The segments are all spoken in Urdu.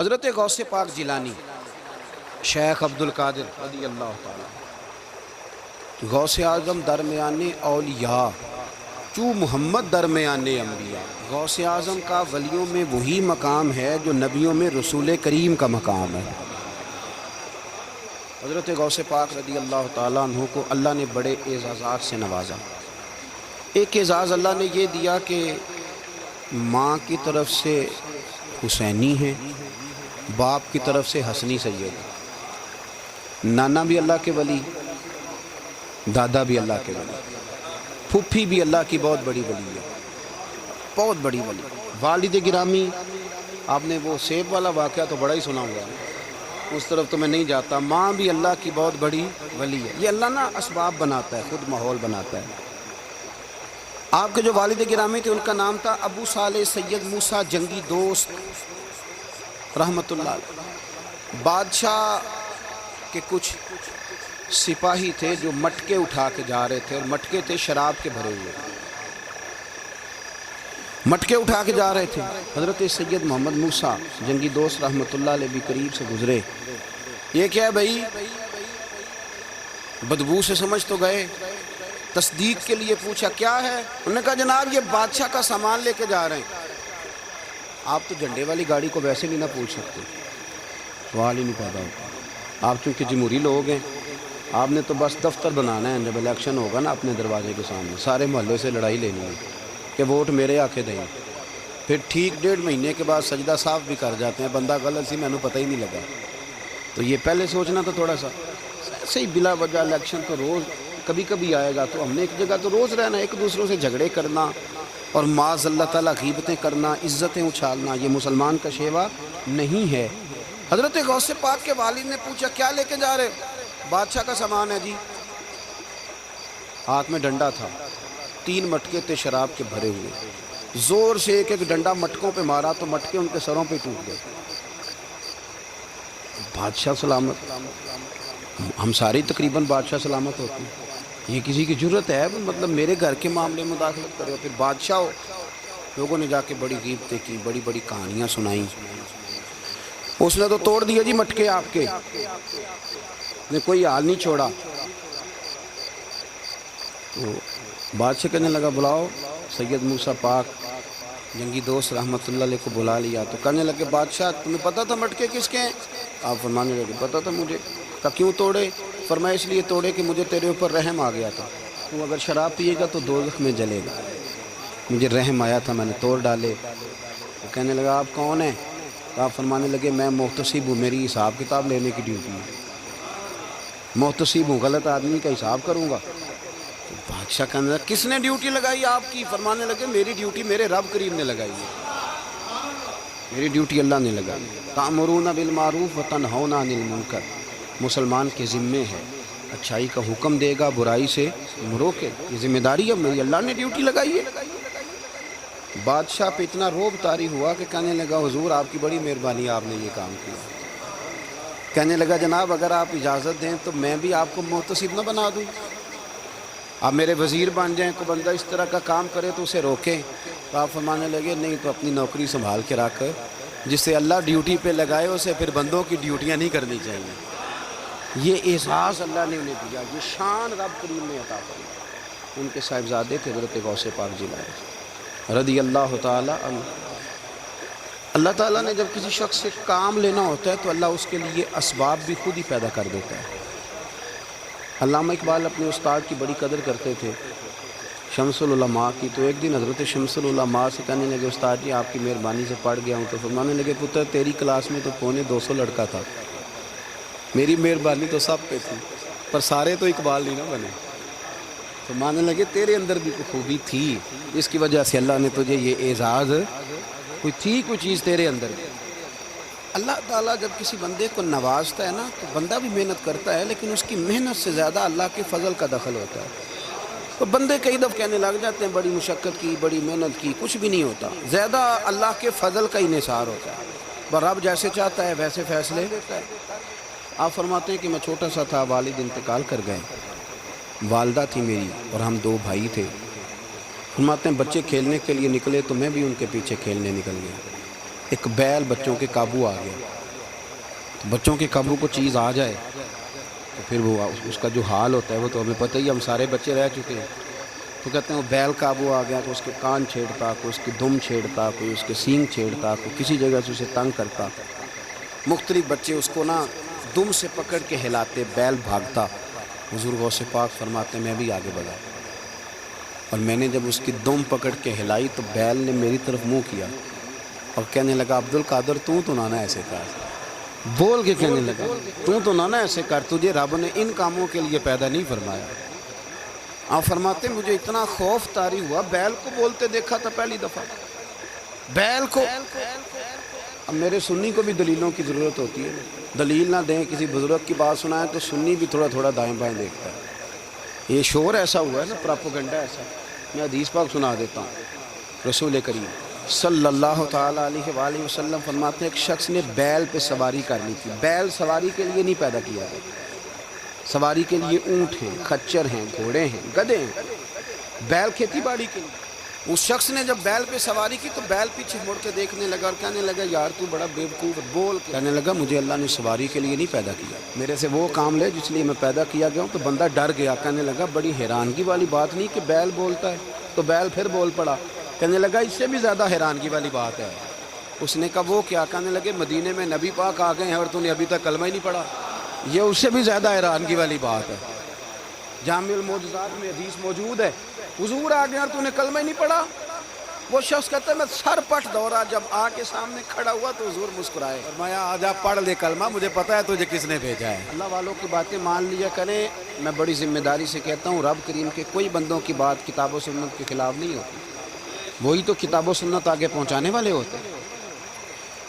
حضرت غوث پاک جیلانی شیخ عبدالقادر رضی اللہ تعالیٰ غوث اعظم درمیان اولیاء چو محمد درمیان انبیاء۔ غوث اعظم کا ولیوں میں وہی مقام ہے جو نبیوں میں رسول کریم کا مقام ہے۔ حضرت غوث پاک رضی اللہ تعالیٰ عنہ کو اللہ نے بڑے اعزازات سے نوازا۔ ایک اعزاز اللہ نے یہ دیا کہ ماں کی طرف سے حسینی ہیں، باپ کی طرف سے حسنی سید، نانا بھی اللہ کے ولی، دادا بھی اللہ کے ولی، پھوپھی بھی اللہ کی بہت بڑی ولی ہے، بہت بڑی ولی۔ والد گرامی، آپ نے وہ سیب والا واقعہ تو بڑا ہی سنا ہوا ہے، اس طرف تو میں نہیں جاتا۔ ماں بھی اللہ کی بہت بڑی ولی ہے۔ یہ اللہ نا اسباب بناتا ہے، خود ماحول بناتا ہے۔ آپ کے جو والد گرامی تھے ان کا نام تھا ابو صالح سید موسیٰ جنگی دوست رحمت اللہ علیہ۔ بادشاہ کے کچھ سپاہی تھے جو مٹکے اٹھا کے جا رہے تھے، اور مٹکے تھے شراب کے بھرے ہوئے، مٹکے اٹھا کے جا رہے تھے۔ حضرت سید محمد موسیٰ جنگی دوست رحمت اللہ علیہ بھی قریب سے گزرے۔ یہ کیا ہے بھائی؟ بدبو سے سمجھ تو گئے، تصدیق کے لیے پوچھا کیا ہے؟ انہوں نے کہا جناب یہ بادشاہ کا سامان لے کے جا رہے ہیں۔ آپ تو جھنڈے والی گاڑی کو ویسے نہیں نہ پوچھ سکتے، سوال ہی نہیں پیدا ہوتا۔ آپ چونکہ جمہوری لوگ ہیں، آپ نے تو بس دفتر بنانا ہے، جب الیکشن ہوگا نا اپنے دروازے کے سامنے سارے محلے سے لڑائی لینی ہے کہ ووٹ میرے آ کے دیں۔ پھر ٹھیک 1.5 مہینے کے بعد سجدہ صاف بھی کر جاتے ہیں، بندہ غلط سی میں نے پتہ ہی نہیں لگا۔ تو یہ پہلے سوچنا تو تھوڑا سا صحیح، بلا وجہ الیکشن تو روز کبھی کبھی آئے گا، تو ہم نے ایک جگہ تو روز رہنا، ایک دوسروں سے جھگڑے کرنا اور معاذ اللہ تعالیٰ غیبتیں کرنا، عزتیں اچھالنا، یہ مسلمان کا شیوا نہیں ہے۔ حضرت غوث پاک کے والد نے پوچھا کیا لے کے جا رہے؟ بادشاہ کا سامان ہے جی۔ ہاتھ میں ڈنڈا تھا، 3 مٹکے تھے شراب کے بھرے ہوئے، زور سے ایک ایک ڈنڈا مٹکوں پہ مارا تو مٹکے ان کے سروں پہ ٹوٹ گئے۔ بادشاہ سلامت، ہم سارے تقریباً بادشاہ سلامت ہوتے ہیں، یہ کسی کی جرت ہے مطلب میرے گھر کے معاملے میں مداخلت کرے؟ پھر بادشاہ ہو۔ لوگوں نے جا کے بڑی غیبتیں کی، بڑی بڑی کہانیاں سنائیں۔ اس نے تو توڑ دیا جی مٹکے آپ کے، نے کوئی حال نہیں چھوڑا۔ تو بادشاہ کہنے لگا بلاؤ سید موسیٰ پاک جنگی دوست رحمت اللہ علیہ کو بلا لیا۔ تو کہنے لگے بادشاہ تمہیں پتہ تھا مٹکے کس کے ہیں؟ آپ فرمانے لگے پتہ تھا مجھے۔ کہا کیوں توڑے؟ فرمایا اس لیے توڑے کہ مجھے تیرے اوپر رحم آ گیا تھا، تو اگر شراب پیے گا تو دوزخ میں جلے گا، مجھے رحم آیا تھا میں نے توڑ ڈالے۔ وہ کہنے لگا آپ کون ہیں؟ آپ فرمانے لگے میں محتسب ہوں، میری حساب کتاب لینے کی ڈیوٹی ہے، محتسب ہوں، غلط آدمی کا حساب کروں گا۔ تو بادشاہ کہنے لگا کس نے ڈیوٹی لگائی آپ کی؟ فرمانے لگے میری ڈیوٹی میرے رب کریم نے لگائی ہے، میری ڈیوٹی اللہ نے لگائی۔ تأمرون بالمعروف وتنہون عن المنکر، مسلمان کے ذمے ہے اچھائی کا حکم دے گا، برائی سے روکے، یہ ذمہ داری ہے میری، اللہ نے ڈیوٹی لگائی ہے۔ بادشاہ پہ اتنا روب طاری ہوا کہ کہنے لگا حضور آپ کی بڑی مہربانی، آپ نے یہ کام کیا۔ کہنے لگا جناب اگر آپ اجازت دیں تو میں بھی آپ کو محتسب نہ بنا دوں، آپ میرے وزیر بن جائیں، کوئی بندہ اس طرح کا کام کرے تو اسے روکیں۔ تو آپ فرمانے لگے نہیں، تو اپنی نوکری سنبھال کے رکھ، جسے اللہ ڈیوٹی پہ لگائے اسے پھر بندوں کی ڈیوٹیاں نہیں کرنی چاہیے۔ یہ اعزاز اللہ نے انہیں دیا، یہ شان رب کریم نے عطا فرمائی۔ ان کے صاحبزادے تھے حضرت غوث پاک جیلانی رضی اللہ تعالیٰ عنہ۔ اللہ تعالیٰ نے جب کسی شخص سے کام لینا ہوتا ہے تو اللہ اس کے لیے اسباب بھی خود ہی پیدا کر دیتا ہے۔ علامہ اقبال اپنے استاد کی بڑی قدر کرتے تھے، شمس العلماء کی۔ تو ایک دن حضرت شمس العلماء سے کہنے لگے استاد جی آپ کی مہربانی سے پڑھ گیا ہوں۔ تو فرمانے لگے پتر تیری کلاس میں تو 250 لڑکا تھا، میری مہربانی تو سب پہ تھی، پر سارے تو اقبال نہیں نہ بنے۔ تو ماننے لگے تیرے اندر بھی کوئی خوبی تھی، اس کی وجہ سے اللہ نے تجھے یہ اعزاز، کوئی چیز تیرے اندر بھی۔ اللہ تعالیٰ جب کسی بندے کو نوازتا ہے نا تو بندہ بھی محنت کرتا ہے، لیکن اس کی محنت سے زیادہ اللہ کے فضل کا دخل ہوتا ہے۔ تو بندے کئی دفعہ کہنے لگ جاتے ہیں بڑی مشقت کی، بڑی محنت کی، کچھ بھی نہیں ہوتا، زیادہ اللہ کے فضل کا انحصار ہوتا ہے۔ پر رب جیسے چاہتا ہے ویسے فیصلے دیتا ہے۔ آپ فرماتے ہیں کہ میں چھوٹا سا تھا، والد انتقال کر گئے، والدہ تھی میری اور ہم 2 بھائی تھے۔ فرماتے ہیں بچے کھیلنے کے لیے نکلے تو میں بھی ان کے پیچھے کھیلنے نکل گیا۔ ایک بیل بچوں کے قابو آ گیا. تو بچوں کے قابو کو چیز آ جائے تو پھر وہ اس کا جو حال ہوتا ہے وہ تو ہمیں پتہ ہی، ہم سارے بچے رہ چکے ہیں. تو کہتے ہیں وہ بیل قابو آ گیا تو اس کے کان چھیڑتا، کوئی اس کی دم چھیڑتا، کوئی اس کے سینگ چھیڑتا، کوئی کسی جگہ سے اسے تنگ کرتا. مختلف بچے اس کو نا دم سے پکڑ کے ہلاتے، بیل بھاگتا. حضور غوث پاک فرماتے میں بھی آگے بڑھا اور میں نے جب اس کی دم پکڑ کے ہلائی تو بیل نے میری طرف منہ کیا اور کہنے لگا عبد القادر تو نہ ایسے کر، بول کے کہنے لگا تو نہ ایسے کر، تجھے رب نے ان کاموں کے لیے پیدا نہیں فرمایا. آپ فرماتے مجھے اتنا خوف طاری ہوا، بیل کو بولتے دیکھا تھا پہلی دفعہ، بیل کو. اب میرے سنی کو بھی دلیلوں کی ضرورت ہوتی ہے، دلیل نہ دیں، کسی بزرگ کی بات سنائیں تو سنی بھی تھوڑا تھوڑا دائیں بائیں دیکھتا ہے. یہ شور ایسا ہوا ہے نا، پراپوگنڈا ایسا. میں حدیث پاک سنا دیتا ہوں. رسول کریم صلی اللہ تعالیٰ علیہ وآلہ وسلم فرماتے ہیں ایک شخص نے بیل پہ سواری کرنی تھی. بیل سواری کے لیے نہیں پیدا کیا گیا، سواری کے لیے اونٹ ہیں، خچر ہیں، گھوڑے ہیں، گدھے ہیں. بیل کھیتی باڑی کے لیے. اس شخص نے جب بیل پہ سواری کی تو بیل پیچھے مڑ کے دیکھنے لگا اور کہنے لگا یار تو بڑا بیوقوف. بول کے کہنے لگا مجھے اللہ نے سواری کے لیے نہیں پیدا کیا، میرے سے وہ کام لے جس لیے میں پیدا کیا گیا ہوں. تو بندہ ڈر گیا، کہنے لگا بڑی حیرانگی والی بات نہیں کہ بیل بولتا ہے. تو بیل پھر بول پڑا. کہنے لگا اس سے بھی زیادہ حیرانگی والی بات ہے. اس نے کہا وہ کیا؟ کہنے لگے مدینے میں نبی پاک آ گئے ہیں اور تو نے ابھی تک کلمہ ہی نہیں پڑھا. یہ اس سے بھی زیادہ حیرانگی والی بات ہے. جامع المعجزات میں حدیث موجود ہے، حضور آ گئے اور تو نے کلمہ ہی نہیں پڑھا. وہ شخص کہتا ہے میں سر پٹ دوڑا، جب آ کے سامنے کھڑا ہوا تو حضور مسکرائے، فرمایا آجا پڑھ لے کلمہ، مجھے پتہ ہے تجھے کس نے بھیجا ہے. اللہ والوں کی باتیں مان لیا کریں. میں بڑی ذمہ داری سے کہتا ہوں رب کریم کے کوئی بندوں کی بات کتاب و سنت کے خلاف نہیں ہوتی، وہی تو کتاب و سنت آگے پہنچانے والے ہوتے ہیں.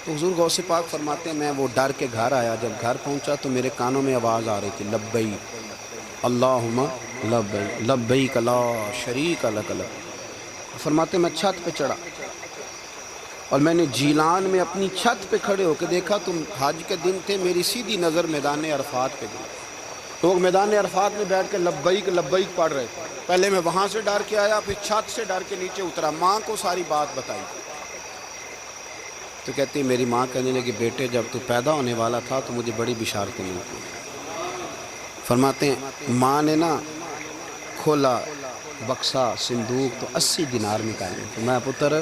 تو حضور غوث پاک فرماتے ہیں میں وہ ڈر کے گھر آیا. جب گھر پہنچا تو میرے کانوں میں آواز آ رہی تھی لبیک اللہم لبیک لبیک لا شریک لک لبیک. فرماتے میں چھت پہ چڑھا اور میں نے جیلان میں اپنی چھت پہ کھڑے ہو کے دیکھا. تم حج کے دن تھے، میری سیدھی نظر میدان عرفات پہ گئی. لوگ میدان عرفات میں بیٹھ کے لبیک لبیک پڑھ رہے تھے. پہلے میں وہاں سے ڈر کے آیا، پھر چھت سے ڈر کے نیچے اترا، ماں کو ساری بات بتائی. تو کہتی میری ماں کہنے لگی بیٹے جب تو پیدا ہونے والا تھا تو مجھے بڑی بشارتیں ملتی. فرماتے ہیں ماں نے نا کھولا بکسا صندوق تو 80 دینار نکالے. میں پتر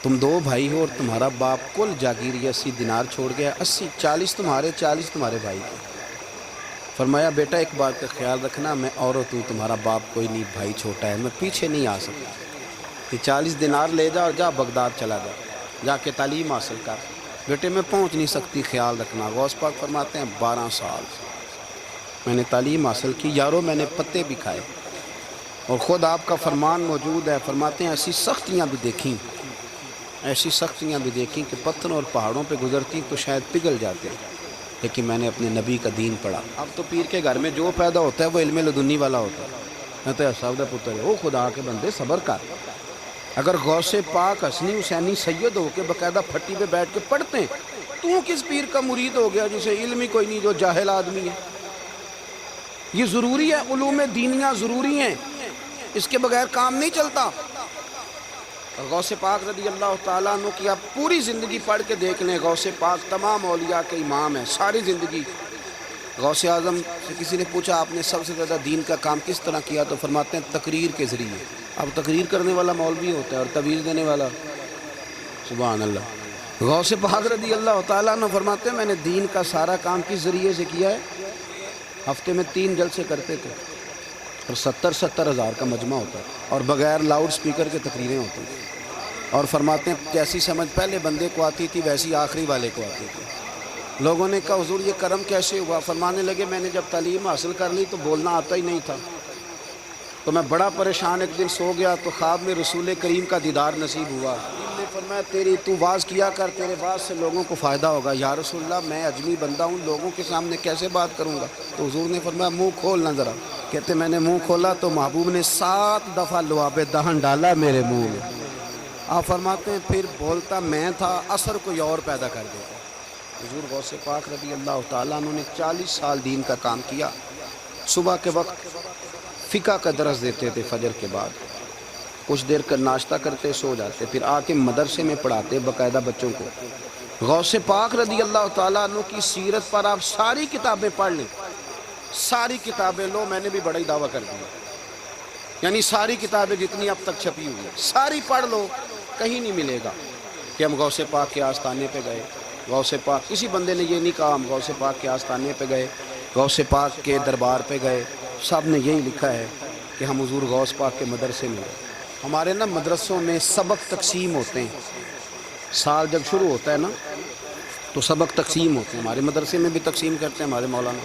تم 2 بھائی ہو اور تمہارا باپ کل جاگیر 80 دینار چھوڑ گیا، 80 40 تمہارے 40 تمہارے بھائی کے. فرمایا بیٹا ایک بات کا خیال رکھنا، میں اور تمہارا باپ کوئی نہیں، بھائی چھوٹا ہے، میں پیچھے نہیں آ سکتا. یہ 40 دینار لے جا اور جا بغداد چلا جا، جا کے تعلیم حاصل کر. بیٹے میں پہنچ نہیں سکتی، خیال رکھنا. غوث پاک فرماتے ہیں 12 سال میں نے تعلیم حاصل کی یارو، میں نے پتے بھی کھائے اور خود آپ کا فرمان موجود ہے. فرماتے ہیں ایسی سختیاں بھی دیکھیں، ایسی سختیاں بھی دیکھیں کہ پتھروں اور پہاڑوں پہ گزرتی تو شاید پگھل جاتے، لیکن میں نے اپنے نبی کا دین پڑھا. اب تو پیر کے گھر میں جو پیدا ہوتا ہے وہ علم لدنی والا ہوتا ہے. میں تو صاحب دا پتر ہے، وہ خدا کے بندے صبر کر. اگر غوث پاک حسنی حسینی سید ہو کے باقاعدہ پھٹی پہ بیٹھ کے پڑھتے ہیں، تو کس پیر کا مرید ہو گیا جسے علم ہی کوئی نہیں، جو جاہل آدمی ہے. یہ ضروری ہے، علوم دینیاں ضروری ہیں، اس کے بغیر کام نہیں چلتا. اور غوث پاک رضی اللہ تعالیٰ عنہ کی آپ پوری زندگی پڑھ کے دیکھ لیں. غوث پاک تمام اولیاء کے امام ہیں ساری زندگی. غوث اعظم سے کسی نے پوچھا آپ نے سب سے زیادہ دین کا کام کس طرح کیا، تو فرماتے ہیں تقریر کے ذریعے. اب تقریر کرنے والا مولوی ہوتا ہے اور تویز دینے والا، سبحان اللہ. غوث پاک رضی اللہ تعالیٰ عنہ فرماتے ہیں میں نے دین کا سارا کام کس ذریعے سے کیا ہے. ہفتے میں 3 جلسے کرتے تھے اور 70 ہزار کا مجمع ہوتا ہے اور بغیر لاؤڈ سپیکر کے تقریریں ہوتی ہیں. اور فرماتے ہیں جیسی سمجھ پہلے بندے کو آتی تھی ویسی آخری والے کو آتی تھی. لوگوں نے کہا حضور یہ کرم کیسے ہوا؟ فرمانے لگے میں نے جب تعلیم حاصل کر لی تو بولنا آتا ہی نہیں تھا، تو میں بڑا پریشان ایک دن سو گیا تو خواب میں رسول کریم کا دیدار نصیب ہوا. نے فرمایا تیری تو واز کیا کر، تیرے واز سے لوگوں کو فائدہ ہوگا. یا رسول اللہ میں اجمی بندہ ہوں، لوگوں کے سامنے کیسے بات کروں گا؟ تو حضور نے فرمایا منہ کھولنا ذرا. کہتے میں نے منہ کھولا تو محبوب نے 7 دفعہ لعاب دہن ڈالا میرے منہ میں. آپ فرماتے ہیں پھر بولتا میں تھا، اثر کوئی اور پیدا کر دیتا. حضور غوث پاک رضی اللہ تعالیٰ عنہ نے 40 سال دین کا کام کیا. صبح کے وقت فقہ کا درس دیتے تھے فجر کے بعد، کچھ دیر کا ناشتہ کرتے سو جاتے، پھر آ کے مدرسے میں پڑھاتے باقاعدہ بچوں کو۔ غوث پاک رضی اللہ تعالیٰ عنہ کی سیرت پر آپ ساری کتابیں پڑھ لیں، ساری کتابیں لو، میں نے بھی بڑا ہی دعویٰ کر دیا، یعنی ساری کتابیں جتنی اب تک چھپی ہوئی ہیں ساری پڑھ لو، کہیں نہیں ملے گا کہ ہم غوث پاک کے آستانے پہ گئے، غوث پاک، کسی بندے نے یہ نہیں کہا ہم غوث پاک کے آستانے پہ گئے، غوث پاک کے دربار پہ گئے، سب نے یہی لکھا ہے کہ ہم حضور غوث پاک کے مدرسے میں گئے۔ ہمارے نا مدرسوں میں سبق تقسیم ہوتے ہیں، سال جب شروع ہوتا ہے نا تو سبق تقسیم ہوتے ہیں، ہمارے مدرسے میں بھی تقسیم کرتے ہیں ہمارے مولانا۔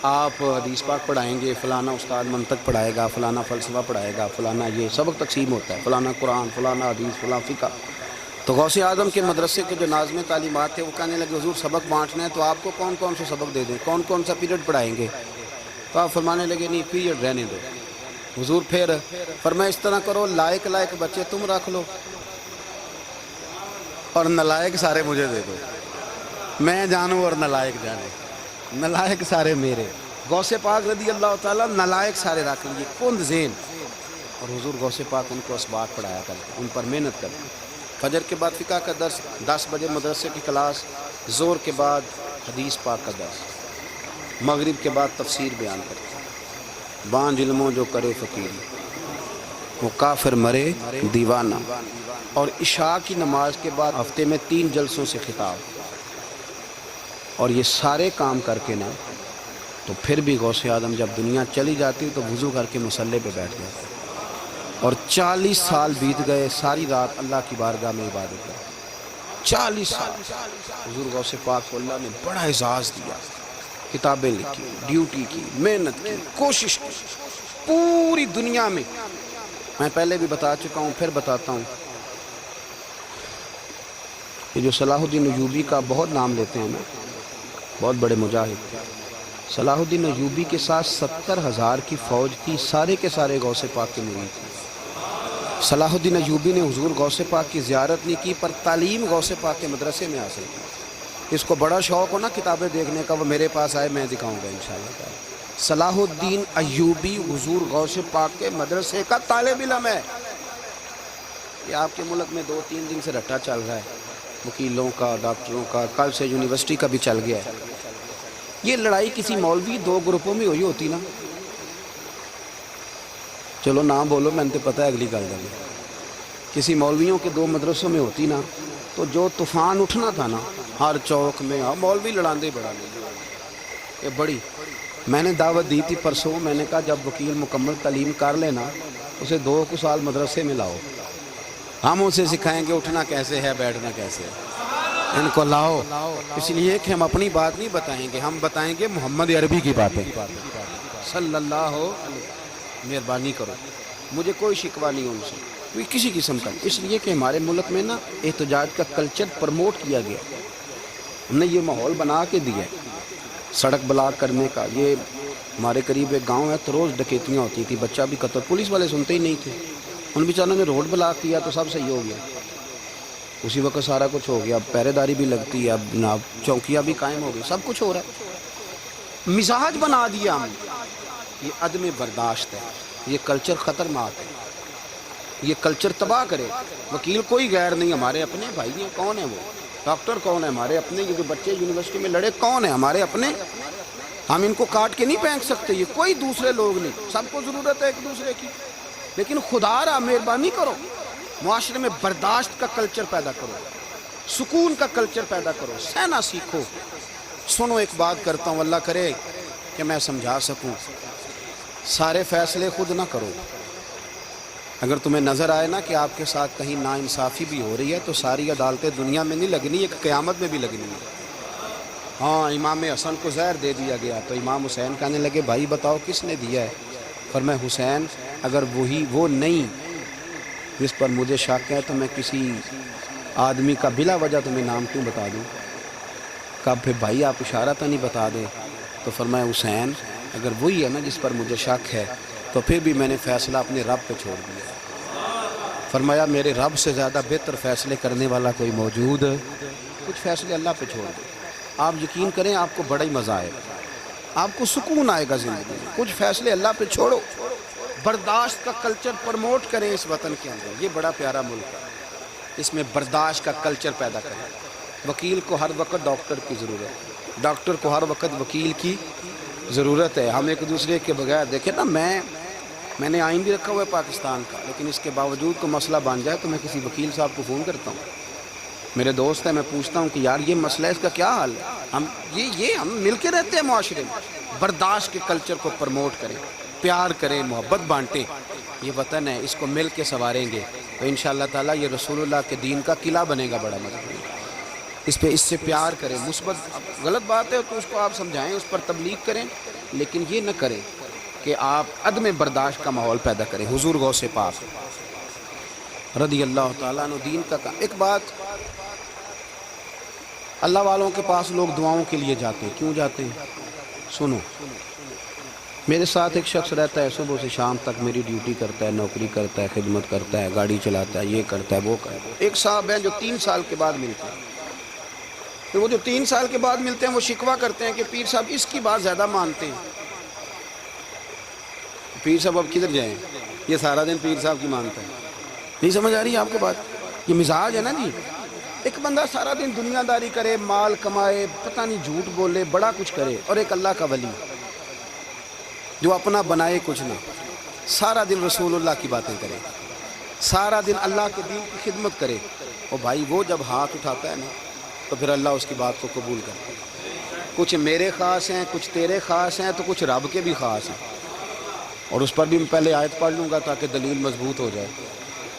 آپ حدیث پاک پڑھائیں گے، فلانا استاد منطق پڑھائے گا، فلانا فلسفہ پڑھائے گا، فلانا یہ سبق تقسیم ہوتا ہے، فلانا قرآن، فلانا حدیث، فلاں فقہ۔ تو غوث اعظم کے مدرسے کے جو ناظم تعلیمات تھے وہ کہنے لگے حضور سبق بانٹنا ہے تو آپ کو کون کون سے سبق دے دیں، کون کون سا پیریڈ پڑھائیں گے؟ تو آپ فرمانے لگے نہیں پیریڈ رہنے دو۔ حضور پھر فرمایا اس طرح کرو، لائق لائق بچے تم رکھ لو اور نالائق سارے مجھے دے دو، میں جانوں اور نالائق جانے، نالائق سارے میرے۔ غوث پاک رضی اللہ تعالیٰ نالائق سارے رکھ لیے، کند ذہن، اور حضور غوث پاک ان کو اسباق پڑھایا کرتے، ان پر محنت کرتے۔ فجر کے بعد فقہ کا درس، 10 بجے مدرسے کی کلاس، ظہر کے بعد حدیث پاک کا درس، مغرب کے بعد تفسیر بیان کرتے۔ بانج علموں جو کرے فقیری، وہ کافر مرے دیوانہ، اور عشاء کی نماز کے بعد ہفتے میں 3 جلسوں سے خطاب۔ اور یہ سارے کام کر کے نا تو پھر بھی غوث اعظم جب دنیا چلی جاتی تو وضو کر کے مصلے پہ بیٹھ جاتے، اور 40 سال بیت گئے، ساری رات اللہ کی بارگاہ میں عبادت کی، 40 سال حضور غوث پاک کو اللہ نے بڑا اعزاز دیا، کتابیں لکھی، ڈیوٹی کی، محنت کی، کوشش کی پوری دنیا میں۔ میں پہلے بھی بتا چکا ہوں، پھر بتاتا ہوں، یہ جو صلاح الدین ایوبی کا بہت نام لیتے ہیں نا، بہت بڑے مجاہد تھے، صلاح الدین ایوبی کے ساتھ 70,000 کی فوج تھی، سارے کے سارے غوث پاک کے مرید تھے۔ صلاح الدین ایوبی نے حضور غوث پاک کی زیارت نہیں کی پر تعلیم غوث پاک کے مدرسے میں حاصل کی۔ اس کو بڑا شوق ہو نا کتابیں دیکھنے کا، وہ میرے پاس آئے، میں دکھاؤں گا انشاءاللہ تعالی۔ صلاح الدین ایوبی حضور غوث پاک کے مدرسے کا طالب علم ہے۔ یہ آپ کے ملک میں 2-3 دن سے رٹا چل رہا ہے، وکیلوں کا، ڈاکٹروں کا، کل سے یونیورسٹی کا بھی چل گیا ہے۔ یہ لڑائی کسی مولوی 2 گروپوں میں ہوئی ہوتی نا، چلو نام بولو، میں نے پتہ ہے اگلی گل دیں، کسی مولویوں کے 2 مدرسوں میں ہوتی نا تو جو طوفان اٹھنا تھا نا ہر چوک میں، مولوی لڑاندے بڑا یہ بڑی۔ میں نے دعوت دی تھی پرسوں، میں نے کہا جب وکیل مکمل تعلیم کر لینا اسے 2 سال مدرسے میں لاؤ، ہم اسے سکھائیں گے اٹھنا کیسے ہے، بیٹھنا کیسے ہے، ان کو لاؤ، اس لیے کہ ہم اپنی بات نہیں بتائیں گے، ہم بتائیں گے محمد عربی کی باتیں صلی اللہ علیہ۔ مہربانی کرو، مجھے کوئی شکوہ نہیں ان سے، کوئی کسی قسم کا، اس لیے کہ ہمارے ملک میں نا احتجاج کا کلچر پروموٹ کیا گیا، ہم نے یہ ماحول بنا کے دیا ہے سڑک بلاک کرنے کا۔ یہ ہمارے قریب ایک گاؤں ہے تو روز ڈکیتیاں ہوتی تھی، بچہ بھی قتل، پولیس والے سنتے ہی نہیں تھے، ان بیچاروں نے روڈ بلاک کیا تو سب صحیح ہو گیا، اسی وقت سارا کچھ ہو گیا، اب پہرے داری بھی لگتی ہے، اب جناب چوکیاں بھی قائم ہو گئی، سب کچھ ہو رہا ہے، مزاج بنا دیا ہم۔ یہ عدم برداشت ہے، یہ کلچر خطرناک ہے، یہ کلچر تباہ کرے۔ وکیل کوئی غیر نہیں، ہمارے اپنے بھائی ہیں، کون ہیں وہ؟ ڈاکٹر کون ہے؟ ہمارے اپنے۔ یہ جو بچے یونیورسٹی میں لڑے کون ہیں؟ ہمارے اپنے۔ ہم ان کو کاٹ کے نہیں پھینک سکتے، یہ کوئی دوسرے لوگ نہیں، سب کو ضرورت ہے ایک دوسرے کی، لیکن خدا را مہربانی کرو، معاشرے میں برداشت کا کلچر پیدا کرو، سکون کا کلچر پیدا کرو، سہنا سیکھو۔ سنو ایک بات کرتا ہوں، اللہ کرے کہ میں سمجھا سکوں، سارے فیصلے خود نہ کرو۔ اگر تمہیں نظر آئے نا کہ آپ کے ساتھ کہیں ناانصافی بھی ہو رہی ہے تو ساری عدالتیں دنیا میں نہیں لگنی، ایک قیامت میں بھی لگنی ہے۔ ہاں امام حسن کو زہر دے دیا گیا تو امام حسین کہنے لگے بھائی بتاؤ کس نے دیا ہے؟ فرمایا حسین اگر وہ نہیں جس پر مجھے شک ہے تو میں کسی آدمی کا بلا وجہ تمہیں نام کیوں بتا دوں؟ کہا پھر بھائی آپ اشارہ تو نہیں بتا دے؟ تو فرمایا حسین اگر وہی ہے نا جس پر مجھے شک ہے تو پھر بھی میں نے فیصلہ اپنے رب پہ چھوڑ دیا۔ فرمایا میرے رب سے زیادہ بہتر فیصلے کرنے والا کوئی موجود؟ کچھ فیصلے اللہ پہ چھوڑ دیں، آپ یقین کریں آپ کو بڑا ہی مزہ آئے گا، آپ کو سکون آئے گا زندگی میں۔ کچھ فیصلے اللہ پہ چھوڑو، برداشت کا کلچر پروموٹ کریں اس وطن کے اندر. یہ بڑا پیارا ملک ہے, اس میں برداشت کا کلچر پیدا کریں. وکیل کو ہر وقت ڈاکٹر کی ضرورت ہے, ڈاکٹر کو ہر وقت وکیل کی ضرورت ہے. ہم ایک دوسرے کے بغیر دیکھیں نا, میں نے آئین بھی رکھا ہوا ہے پاکستان کا, لیکن اس کے باوجود کوئی مسئلہ بن جائے تو میں کسی وکیل صاحب کو فون کرتا ہوں, میرے دوست ہے, میں پوچھتا ہوں کہ یار یہ مسئلہ ہے, اس کا کیا حل ہے. ہم مل کے رہتے ہیں معاشرے میں. برداشت کے کلچر کو پروموٹ کریں, پیار کریں, محبت بانٹیں. یہ وطن ہے, اس کو مل کے سنواریں گے تو انشاءاللہ تعالیٰ یہ رسول اللہ کے دین کا قلعہ بنے گا بڑا مضبوط. اس سے پیار کریں. مثبت غلط بات ہے تو اس کو آپ سمجھائیں, اس پر تبلیغ کریں, لیکن یہ نہ کریں کہ آپ عدم برداشت کا ماحول پیدا کریں. حضور غوث پاک رضی اللہ تعالیٰ عنہ دین کا کام. ایک بات, اللہ والوں کے پاس لوگ دعاؤں کے لیے جاتے ہیں. کیوں جاتے ہیں؟ سنو, میرے ساتھ ایک شخص رہتا ہے, صبح سے شام تک میری ڈیوٹی کرتا ہے, نوکری کرتا ہے, خدمت کرتا ہے, گاڑی چلاتا ہے, یہ کرتا ہے, وہ کرتا ہے. ایک صاحب ہیں جو 3 سال کے بعد ملتے ہیں. تو وہ جو 3 سال کے بعد ملتے ہیں وہ شکوہ کرتے ہیں کہ پیر صاحب اس کی بات زیادہ مانتے ہیں. پیر صاحب اب کدھر جائیں, یہ سارا دن پیر صاحب کی مانتا ہے. نہیں سمجھ آ رہی ہے آپ کو بات؟ یہ مزاج ہے نا جی. ایک بندہ سارا دن دنیا داری کرے, مال کمائے, پتہ نہیں جھوٹ بولے, بڑا کچھ کرے, اور ایک اللہ کا ولی جو اپنا بنائے کچھ نہ, سارا دن رسول اللہ کی باتیں کرے, سارا دن اللہ کے دین کی خدمت کرے. اور بھائی وہ جب ہاتھ اٹھاتا ہے نا تو پھر اللہ اس کی بات کو قبول کرتا ہے. کچھ میرے خاص ہیں, کچھ تیرے خاص ہیں, تو کچھ رب کے بھی خاص ہیں. اور اس پر بھی میں پہلے آیت پڑھ لوں گا تاکہ دلیل مضبوط ہو جائے.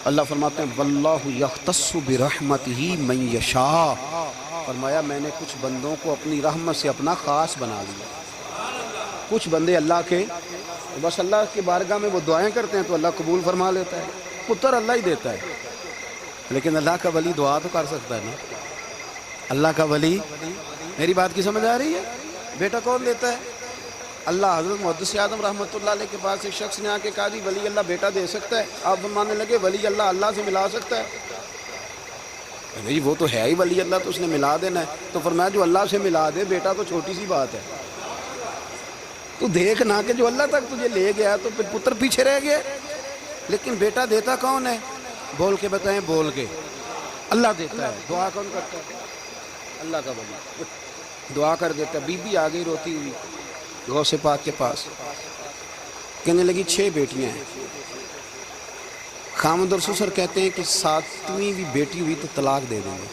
اللہ فرماتے ہیں واللہ یختص برحمتہ من یشاء. فرمایا میں نے کچھ بندوں کو اپنی رحمت سے اپنا خاص بنا لیا. کچھ بندے اللہ کے بس اللہ کی بارگاہ میں وہ دعائیں کرتے ہیں تو اللہ قبول فرما لیتا ہے. پتر اللہ ہی دیتا ہے, لیکن اللہ کا ولی دعا تو کر سکتا ہے نا. اللہ کا ولی, میری بات کی سمجھ آ رہی ہے؟ بیٹا کون دیتا ہے؟ اللہ. حضرت محدث اعظم رحمۃ اللہ علیہ کے پاس ایک شخص نے آ کے کہا جی ولی اللہ بیٹا دے سکتا ہے؟ آپ فرمانے لگے ولی اللہ اللہ سے ملا سکتا ہے؟ وہ تو ہے ہی ولی اللہ, تو اس نے ملا دینا ہے. تو فرمایا جو اللہ سے ملا دے بیٹا تو چھوٹی سی بات ہے. تو دیکھ نہ کہ جو اللہ تک تجھے لے گیا تو پھر پتر پیچھے رہ گیا. لیکن بیٹا دیتا کون ہے؟ بول کے بتائیں, بول کے. اللہ دیتا ہے. دعا کون کرتا ہے؟ اللہ کا ولی دعا کر دیتا ہے. بی بی آ گئی روتی ہوئی غوث پاک کے پاس, کہنے لگی 6 بیٹیاں ہیں. خامد اور سسر کہتے ہیں کہ 7ویں بھی بیٹی ہوئی تو طلاق دے دیں گے.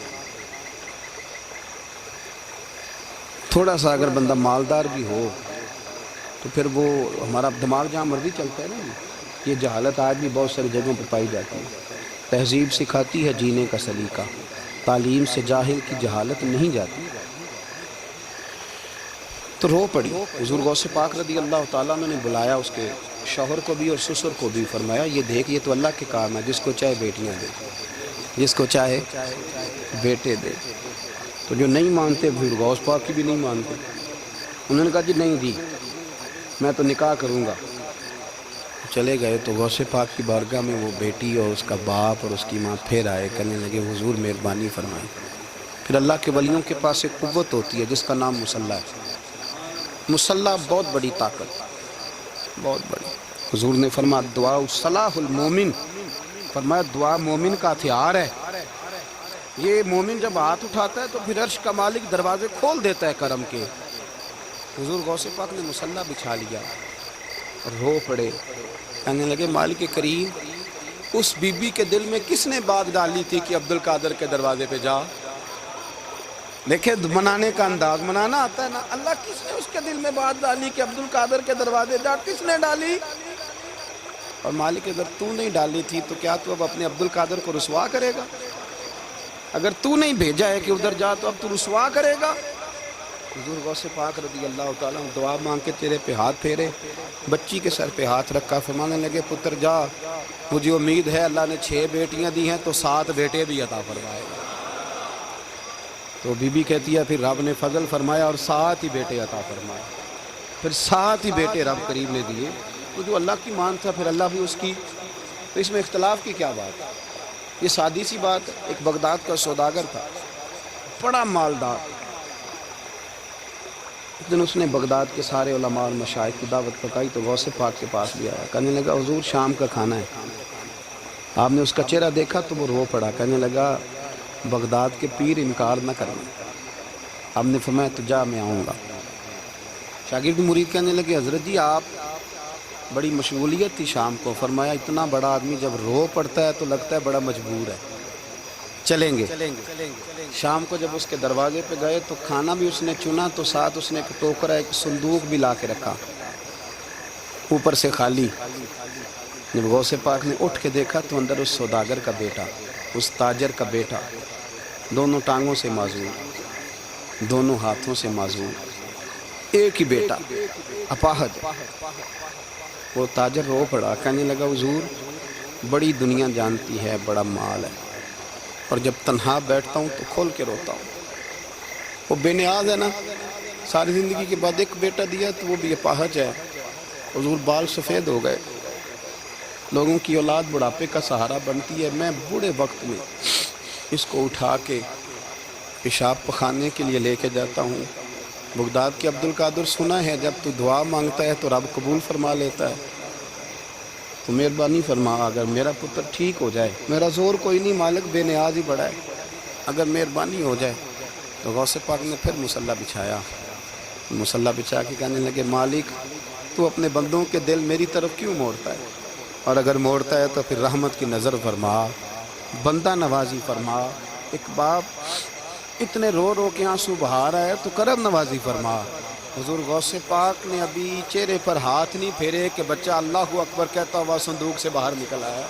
تھوڑا سا اگر بندہ مالدار بھی ہو تو پھر وہ ہمارا دماغ جہاں مرضی چلتا ہے نا. یہ جہالت آج بھی بہت ساری جگہوں پہ پائی جاتی ہے. تہذیب سکھاتی ہے جینے کا سلیقہ, تعلیم سے جاہل کی جہالت نہیں جاتی. تو رو پڑی. حضور غوث پاک رضی اللہ تعالیٰ نے بلایا اس کے شوہر کو بھی اور سسر کو بھی. فرمایا یہ دیکھ, یہ تو اللہ کے کام ہے, جس کو چاہے بیٹیاں دے, جس کو چاہے بیٹے دے. تو جو نہیں مانتے حضور غوث پاک کی بھی نہیں مانتے, انہوں نے کہا جی نہیں دی, میں تو نکاح کروں گا. چلے گئے تو غوث پاک کی بارگاہ میں وہ بیٹی اور اس کا باپ اور اس کی ماں پھر آئے, کہنے لگے حضور مہربانی فرمائیں. پھر اللہ کے ولیوں کے پاس ایک قوت ہوتی ہے جس کا نام مصلی ہے. مصلی بہت بڑی طاقت, بہت بڑی. حضور نے فرمایا دعا صلاح المومن, فرمایا دعا مومن کا ہتھیار ہے. یہ مومن جب ہاتھ اٹھاتا ہے تو پھر عرش کا مالک دروازے کھول دیتا ہے کرم کے. حضور غوث پاک نے مصلی بچھا لیا اور رو پڑے, کہنے لگے مالک کریم اس بی بی کے دل میں کس نے بات ڈالی تھی کہ عبد القادر کے دروازے پہ جا. دیکھیں منانے کا انداز, منانا آتا ہے نا. اللہ کس نے اس کے دل میں بات ڈالی کہ عبد القادر کے دروازے جا, کس نے ڈالی؟ اور مالک اگر تو نہیں ڈالی تھی تو کیا تو اب اپنے عبد القادر کو رسوا کرے گا؟ اگر تو نہیں بھیجا ہے کہ ادھر جا تو اب تو رسوا کرے گا؟ حضور غوث پاک رضی اللہ تعالیٰ دعا مانگ کے تیرے پہ ہاتھ پھیرے, بچی کے سر پہ ہاتھ رکھا, فرمانے لگے پتر جا, مجھے امید ہے اللہ نے 6 بیٹیاں دی ہیں تو 7 بیٹے بھی عطا فرمائے گا. تو بی بی کہتی ہے پھر رب نے فضل فرمایا اور 7 ہی بیٹے عطا فرمائے. پھر 7 ہی بیٹے رب کریم نے دیے. تو جو اللہ کی مان تھا پھر اللہ بھی اس کی. تو اس میں اختلاف کی کیا بات ہے؟ یہ سادی سی بات ہے. ایک بغداد کا سوداگر تھا, بڑا مالدار, ایک دن اس نے بغداد کے سارے علماء اور مشائخ کی دعوت پکائی تو غوث پاک کے پاس لیا آیا، کہنے لگا حضور شام کا کھانا ہے۔ آپ نے اس کا چہرہ دیکھا تو وہ رو پڑا، کہنے لگا بغداد کے پیر انکار نہ کریں۔ آپ نے فرمایا تو جا میں آؤں گا۔ شاگرد مرید کہنے لگے حضرت جی آپ بڑی مشغولیت تھی شام کو، فرمایا اتنا بڑا آدمی جب رو پڑتا ہے تو لگتا ہے بڑا مجبور ہے، چلیں گے۔ شام کو جب اس کے دروازے پہ گئے تو کھانا بھی اس نے چنا تو ساتھ اس نے ایک ٹوکرا ایک صندوق بھی لا کے رکھا، اوپر سے خالی۔ جب غوث پاک نے اٹھ کے دیکھا تو اندر اس سوداگر کا بیٹا، اس تاجر کا بیٹا، دونوں ٹانگوں سے معذور، دونوں ہاتھوں سے معذور، ایک ہی بیٹا اپاہج۔ وہ تاجر رو پڑا، کہنے لگا حضور بڑی دنیا جانتی ہے، بڑا مال ہے، اور جب تنہا بیٹھتا ہوں تو کھول کے روتا ہوں۔ وہ بے نیاز ہے نا، ساری زندگی کے بعد ایک بیٹا دیا تو وہ بھی اپاہج ہے۔ حضور بال سفید ہو گئے، لوگوں کی اولاد بڑھاپے کا سہارا بنتی ہے، میں بوڑھے وقت میں اس کو اٹھا کے پیشاب پخانے کے لیے لے کے جاتا ہوں۔ بغداد کے عبد القادر سنا ہے جب تو دعا مانگتا ہے تو رب قبول فرما لیتا ہے، تو مہربانی فرما اگر میرا پتر ٹھیک ہو جائے، میرا زور کوئی نہیں، مالک بے نیاز ہی بڑا ہے، اگر مہربانی ہو جائے۔ تو غوث پاک نے پھر مصلی بچھایا، مصلی بچھا کے کہنے لگے مالک تو اپنے بندوں کے دل میری طرف کیوں موڑتا ہے، اور اگر موڑتا ہے تو پھر رحمت کی نظر فرما، بندہ نوازی فرما۔ ایک باپ اتنے رو رو کے آنسو بہا رہا ہے تو کرم نوازی فرما۔ حضور غوث پاک نے ابھی چہرے پر ہاتھ نہیں پھیرے کہ بچہ اللہ اکبر کہتا ہوا صندوق سے باہر نکل آیا۔